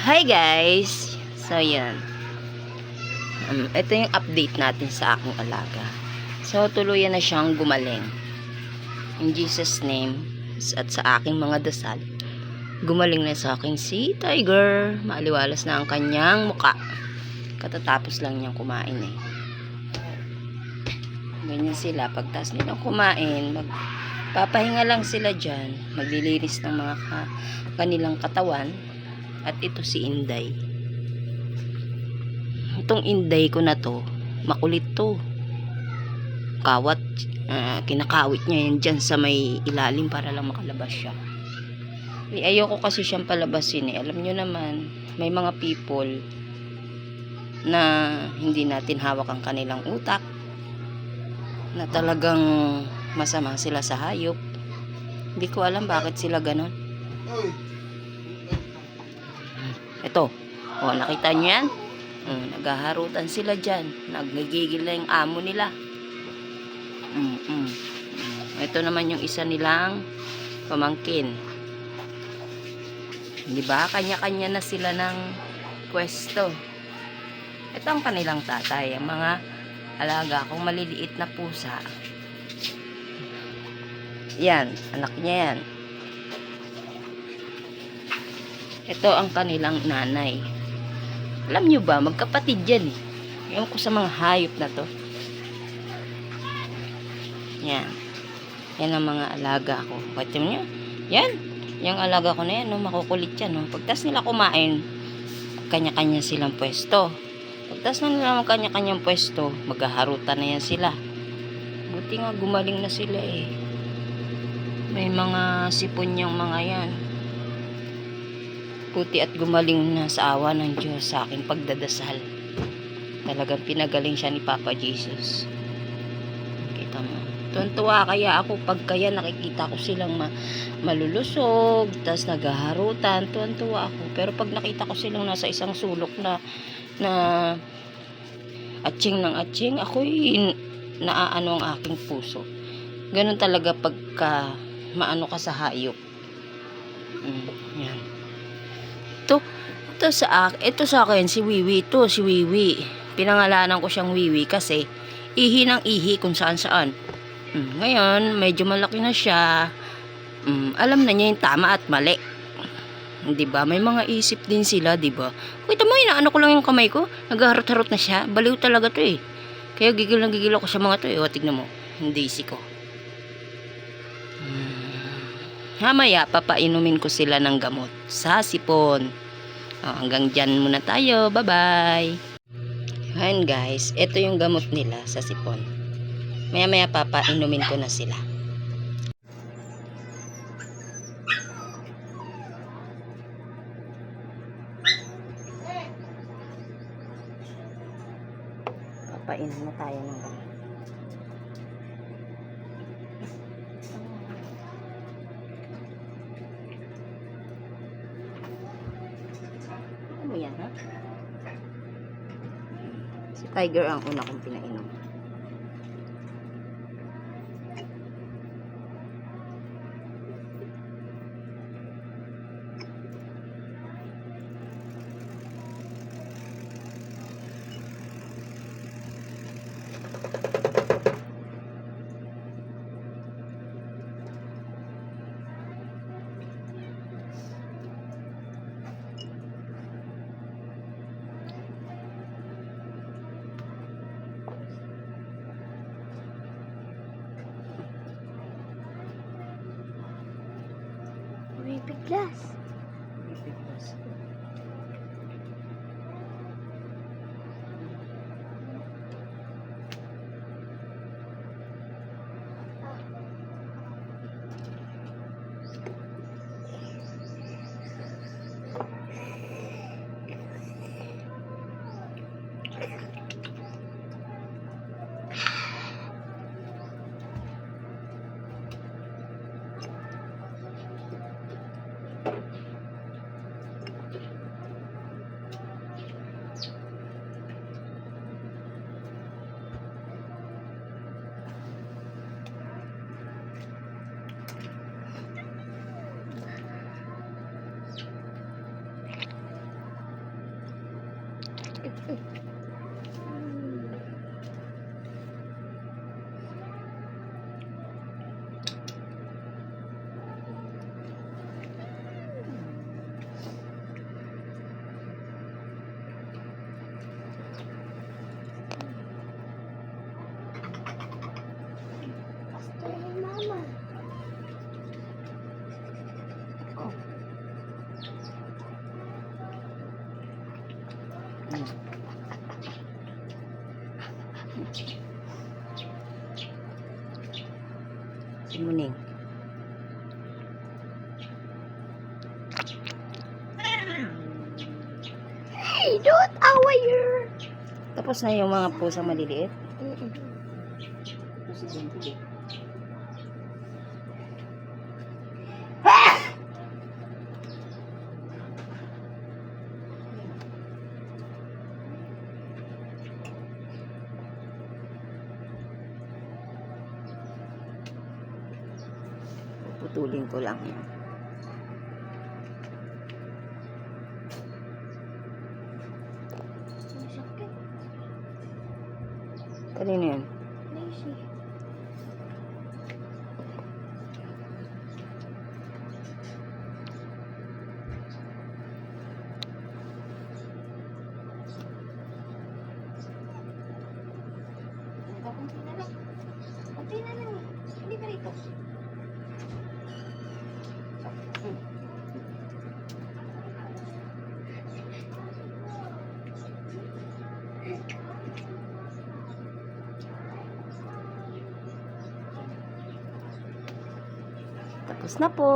Hi guys! So yan. Ito yung update natin sa aking alaga. So tuluyan na siyang gumaling. In Jesus name at sa aking mga dasal. Gumaling na sa akin si Tiger. Maaliwalas na ang kanyang muka. Katatapos lang niyang kumain eh. Ganyan sila. Pagtas nilang kumain, magpapahinga lang sila dyan. Maglilinis ng mga kanilang katawan. At ito si Inday. Itong Inday ko na to, makulit to. Kawat, kinakawit niya yan dyan sa may ilalim para lang makalabas siya. Ayoko kasi siyang palabasin eh. Alam nyo naman, may mga people na hindi natin hawak ang kanilang utak. Na talagang masama sila sa hayop. Hindi ko alam bakit sila ganon. Ito. O, nakita nyo yan? Naghaharutan sila dyan. Nagigigil na yung amo nila. Ito naman yung isa nilang pamangkin. Diba? Kanya-kanya na sila ng pwesto. Ito ang kanilang tatay. Ang mga alaga kong maliliit na pusa. Yan. Anak niya yan. Ito ang kanilang nanay. Alam nyo ba, magkapatid yan eh. Ewan ko sa mga hayop na to. Yan. Yan ang mga alaga ko. Pati nyo? Yan. Yung alaga ko na yan, no? Makukulit yan. No? Pagtas nila kumain, kanya-kanya silang pwesto. Pagtas na nila ng kanya-kanyang pwesto, maghaharutan na yan sila. Buti nga gumaling na sila eh. May mga sipon yung mga yan. Puti at gumaling na sa awa ng Diyos sa aking pagdadasal. Talagang pinagaling siya ni Papa Jesus. Kita mo. Tuwan-tuwa kaya ako pag kaya nakikita ko silang malulusog, tas naghaharutan, tuwan-tuwa ako. Pero pag nakita ko silang nasa isang sulok na atching ng atching, ako'y naaano ang aking puso. Ganun talaga pagka maano ka sa hayop. Yan. Ito sa akin si Wiwi to, si Wiwi. Pinangalanan ko siyang Wiwi kasi ihi ng ihi kung saan-saan. Ngayon, medyo malaki na siya. Alam na niya yung tama at mali. 'Di ba? May mga isip din sila, 'di ba? Kita mo, inaano ko lang yung kamay ko. Nagharot-harot na siya. Baliw talaga 'to eh. Kaya gigil na gigil ako sa mga 'to eh. O, tignan mo. Hindi isi ko. Mamaya, papainumin ko sila ng gamot sa sipon. Hanggang dyan muna tayo. Bye-bye. Ayan guys, ito yung gamot nila sa sipon. Maya-maya papainumin ko na sila. Papainom na tayo ng gamot. Ano yan, ha? Si Tiger ang una kong pinainom. Biglas. Hmm. Simuning. Hey, don't away her! Tapos na yung mga pusang maliliit? Tapos yung tubig. Putulin ko lang yan. Kanino yan? Lazy. Kunti na lang. Kunti na lang. Hindi ka rito. Tapos na po.